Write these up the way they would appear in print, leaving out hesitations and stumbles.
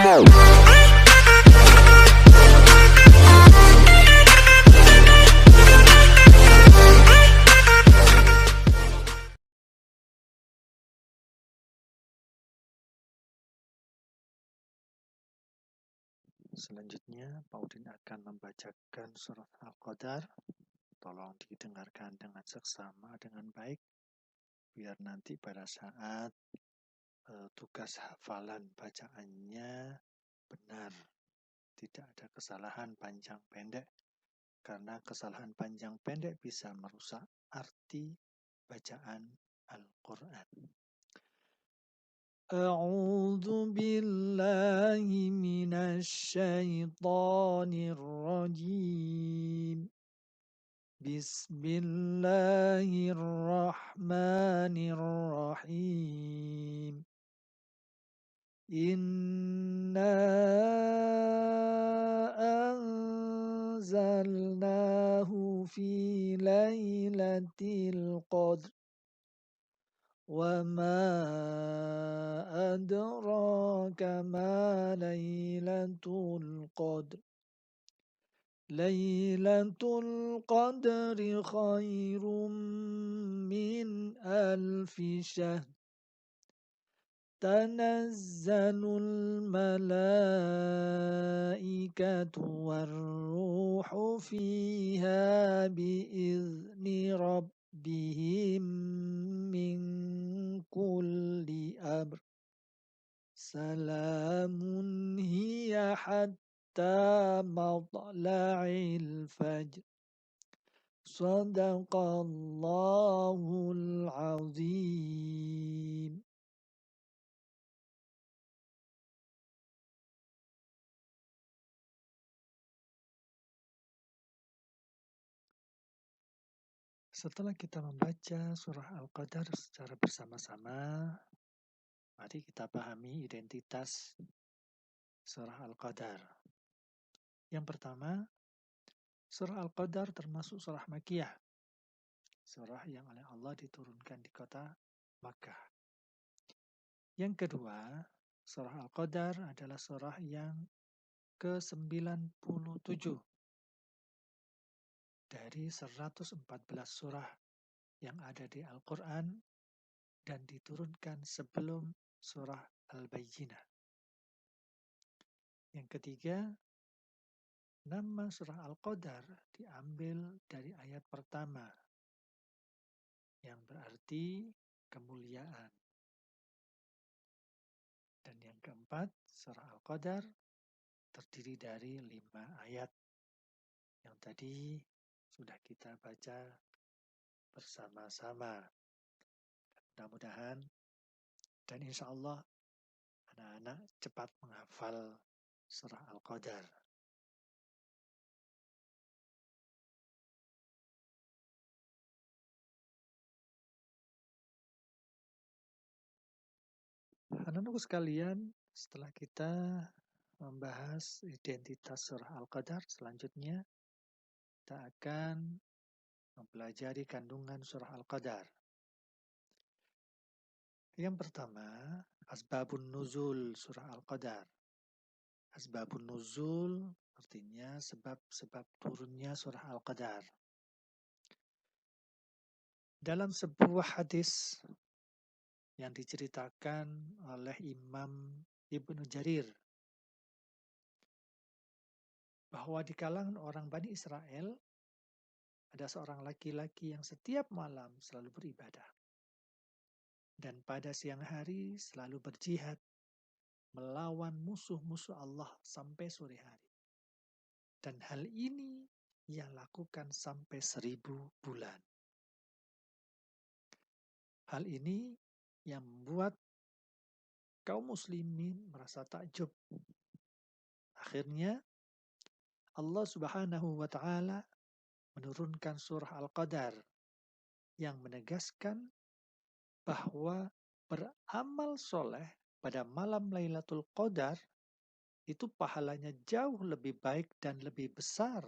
Selanjutnya, Pak Udin akan membacakan surat Al-Qadar. Tolong didengarkan dengan seksama dengan baik, biar nanti pada saat tugas hafalan bacaannya benar. Tidak ada kesalahan panjang pendek, karena kesalahan panjang pendek bisa merusak arti bacaan Al-Quran. A'udzu billahi minasyaitonir rajim. Bismillahirrahmanirrahim. Inna anzalnahu fi lailatul qadr. Wa ma adraka ma lailatul qadr. Lailatul qadri khairum min alfi syahr. Tanazzalul malaikatu warruhu fiha biizni rabbihim min kulli amr. Salamun hiya hatta matla'il fajr. Sadaqallahul azim. Setelah kita membaca surah Al-Qadar secara bersama-sama, mari kita pahami identitas surah Al-Qadar. Yang pertama, surah Al-Qadar termasuk surah Makkiyah, surah yang oleh Allah diturunkan di kota Makkah. Yang kedua, surah Al-Qadar adalah surah yang ke-97 dari 114 surah yang ada di Al-Quran dan diturunkan sebelum surah Al-Bayyinah. Yang ketiga, nama surah Al-Qadar diambil dari ayat pertama yang berarti kemuliaan. Dan yang keempat, surah Al-Qadar terdiri dari 5 ayat yang tadi sudah kita baca bersama-sama. Mudah-mudahan dan insya Allah anak-anak cepat menghafal surah Al-Qadar. Anak-anakku sekalian, setelah kita membahas identitas surah Al-Qadar, selanjutnya kita akan mempelajari kandungan surah Al-Qadar. Yang pertama, asbabun nuzul surah Al-Qadar. Asbabun nuzul artinya sebab-sebab turunnya surah Al-Qadar. Dalam sebuah hadis yang diceritakan oleh Imam Ibnu Jarir, bahwa di kalangan orang Bani Israel ada seorang laki-laki yang setiap malam selalu beribadah dan pada siang hari selalu berjihad melawan musuh-musuh Allah sampai sore hari. Dan hal ini ia lakukan sampai 1000 bulan. Hal ini yang membuat kaum muslimin merasa takjub. Akhirnya Allah Subhanahu wa ta'ala menurunkan surah Al-Qadar yang menegaskan bahwa beramal soleh pada malam Lailatul Qadar itu pahalanya jauh lebih baik dan lebih besar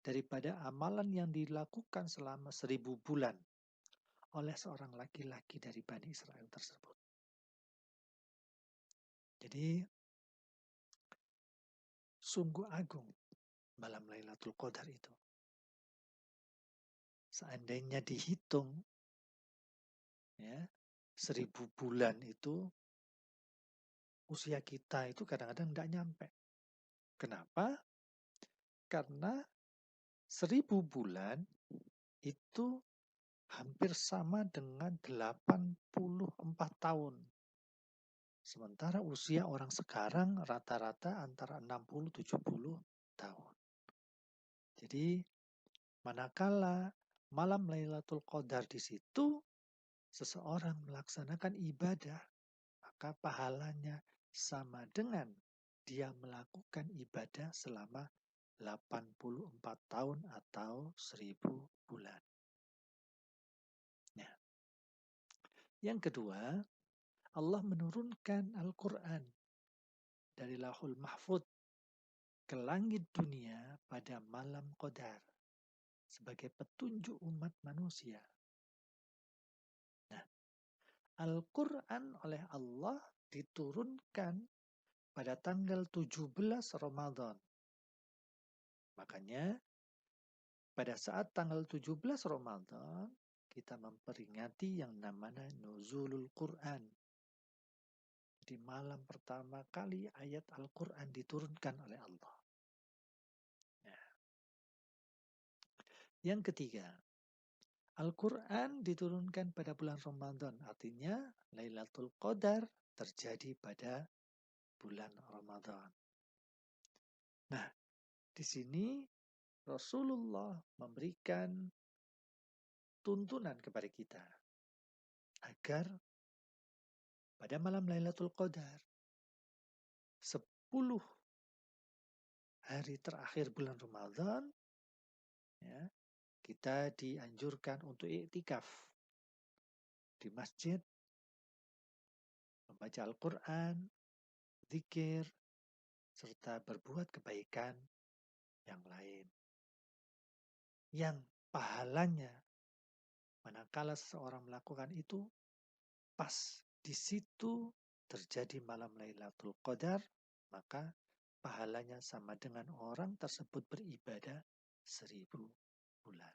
daripada amalan yang dilakukan selama 1000 bulan oleh seorang laki-laki dari Bani Israel tersebut. Jadi Sungguh agung malam Lailatul Qadar itu. Seandainya dihitung, ya, 1000 bulan itu, usia kita itu kadang-kadang tidak nyampe. Kenapa? Karena 1000 bulan itu hampir sama dengan 84 tahun. Sementara usia orang sekarang rata-rata antara 60-70 tahun. Jadi manakala malam Lailatul Qadar di situ seseorang melaksanakan ibadah, maka pahalanya sama dengan dia melakukan ibadah selama 84 tahun atau 1000 bulan. Nah, yang kedua, Allah menurunkan Al-Quran dari Lauhul Mahfud ke langit dunia pada malam Qadar sebagai petunjuk umat manusia. Nah, Al-Quran oleh Allah diturunkan pada tanggal 17 Ramadan. Makanya pada saat tanggal 17 Ramadan kita memperingati yang namanya Nuzulul Quran. Di malam pertama kali ayat Al-Quran diturunkan oleh Allah. Nah, yang ketiga, Al-Quran diturunkan pada bulan Ramadan. Artinya Lailatul Qadar terjadi pada bulan Ramadan. Nah, di sini Rasulullah memberikan tuntunan kepada kita agar pada malam Lailatul Qadar 10 hari terakhir bulan Ramadan, ya, kita dianjurkan untuk iktikaf di masjid, membaca Al-Quran, zikir, serta berbuat kebaikan yang lain. Yang pahalanya manakala seseorang melakukan itu pas di situ terjadi malam Lailatul Qadar, maka pahalanya sama dengan orang tersebut beribadah 1000 bulan.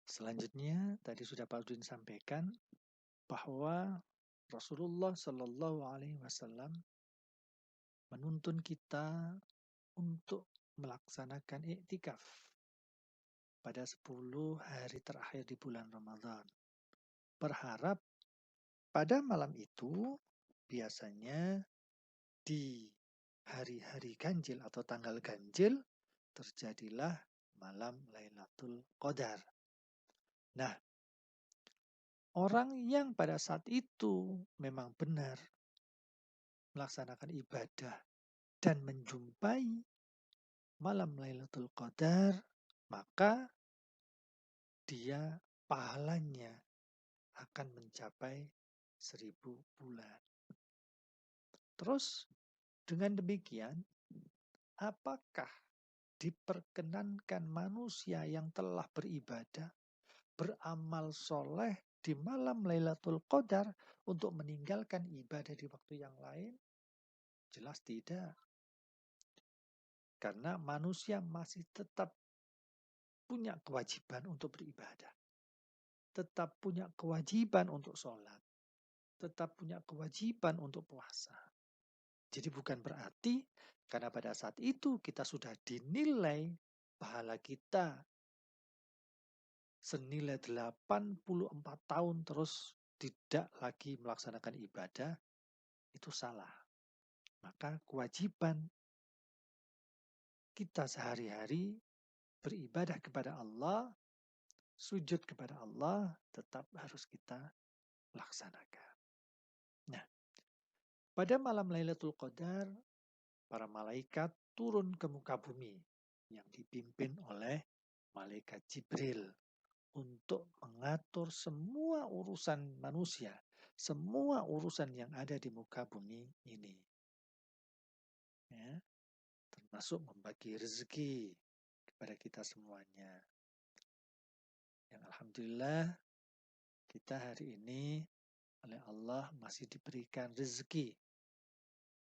Selanjutnya, tadi sudah Pak Udin sampaikan bahwa Rasulullah Shallallahu Alaihi Wasallam menuntun kita untuk melaksanakan iktikaf pada 10 hari terakhir di bulan Ramadan. Berharap pada malam itu biasanya di hari-hari ganjil atau tanggal ganjil terjadilah malam Lailatul Qadar. Nah, orang yang pada saat itu memang benar melaksanakan ibadah dan menjumpai malam Lailatul Qadar, maka dia pahalanya akan mencapai 1000 bulan. Terus dengan demikian, apakah diperkenankan manusia yang telah beribadah, beramal soleh di malam Lailatul Qadar untuk meninggalkan ibadah di waktu yang lain? Jelas tidak. Karena manusia masih tetap punya kewajiban untuk beribadah. Tetap punya kewajiban untuk sholat. Tetap punya kewajiban untuk puasa. Jadi bukan berarti karena pada saat itu kita sudah dinilai pahala kita senilai 84 tahun terus tidak lagi melaksanakan ibadah, itu salah. Maka kewajiban kita sehari-hari beribadah kepada Allah, sujud kepada Allah, tetap harus kita laksanakan. Nah, pada malam Lailatul Qadar, para malaikat turun ke muka bumi yang dipimpin oleh malaikat Jibril untuk mengatur semua urusan manusia, semua urusan yang ada di muka bumi ini. Ya, termasuk membagi rezeki kepada kita semuanya. Yang alhamdulillah kita hari ini oleh Allah masih diberikan rezeki.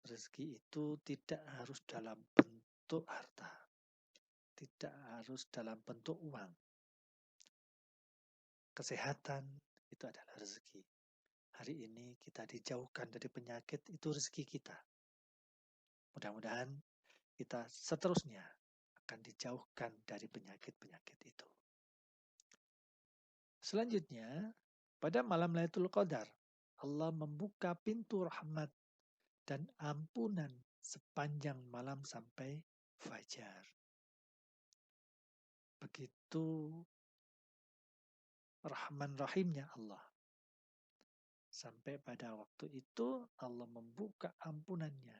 Rezeki itu tidak harus dalam bentuk harta, tidak harus dalam bentuk uang. Kesehatan itu adalah rezeki. Hari ini kita dijauhkan dari penyakit, itu rezeki kita. Mudah-mudahan kita seterusnya akan dijauhkan dari penyakit-penyakit itu. Selanjutnya, pada malam Lailatul Qadar, Allah membuka pintu rahmat dan ampunan sepanjang malam sampai fajar. Begitu Rahman Rahimnya Allah. Sampai pada waktu itu Allah membuka ampunannya.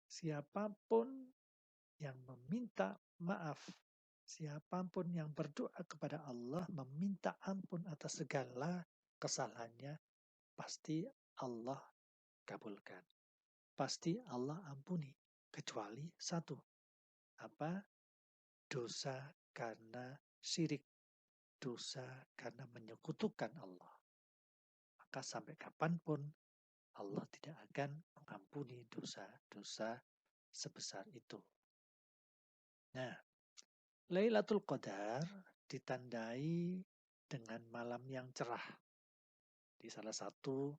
Siapapun yang meminta maaf, siapapun yang berdoa kepada Allah meminta ampun atas segala kesalahannya, pasti Allah kabulkan. Pasti Allah ampuni. Kecuali satu. Apa? Dosa karena syirik. Dosa karena menyekutukan Allah. Maka sampai kapanpun Allah tidak akan mengampuni dosa-dosa sebesar itu. Nah, Lailatul Qadar ditandai dengan malam yang cerah. Di salah satu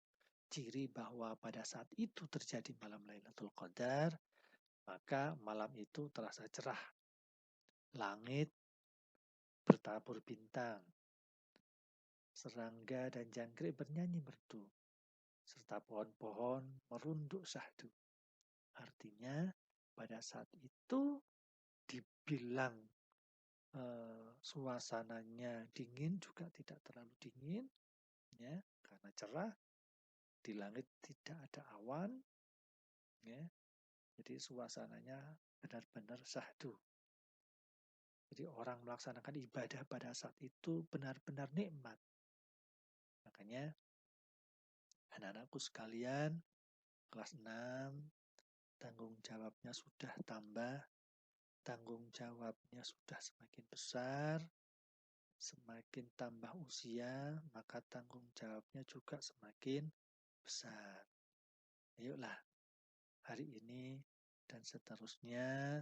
ciri bahwa pada saat itu terjadi malam Lailatul Qadar, maka malam itu terasa cerah. Langit bertabur bintang. Serangga dan jangkrik bernyanyi merdu. Serta pohon-pohon merunduk syahdu. Artinya pada saat itu dibilang suasananya dingin juga tidak terlalu dingin, ya, karena cerah, di langit tidak ada awan, ya, jadi suasananya benar-benar syahdu. Jadi orang melaksanakan ibadah pada saat itu benar-benar nikmat. Makanya anak-anakku sekalian, kelas 6, tanggung jawabnya sudah tambah, tanggung jawabnya sudah semakin besar, semakin tambah usia, maka tanggung jawabnya juga semakin besar. Ayolah, hari ini dan seterusnya,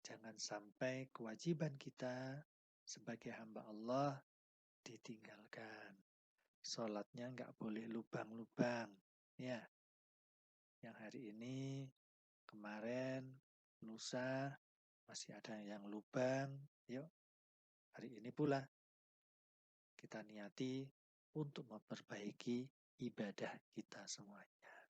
jangan sampai kewajiban kita sebagai hamba Allah ditinggalkan. Sholatnya nggak boleh lubang-lubang. Ya, yang hari ini, kemarin, lusa, masih ada yang lubang. Yuk, hari ini pula kita niati untuk memperbaiki ibadah kita semuanya.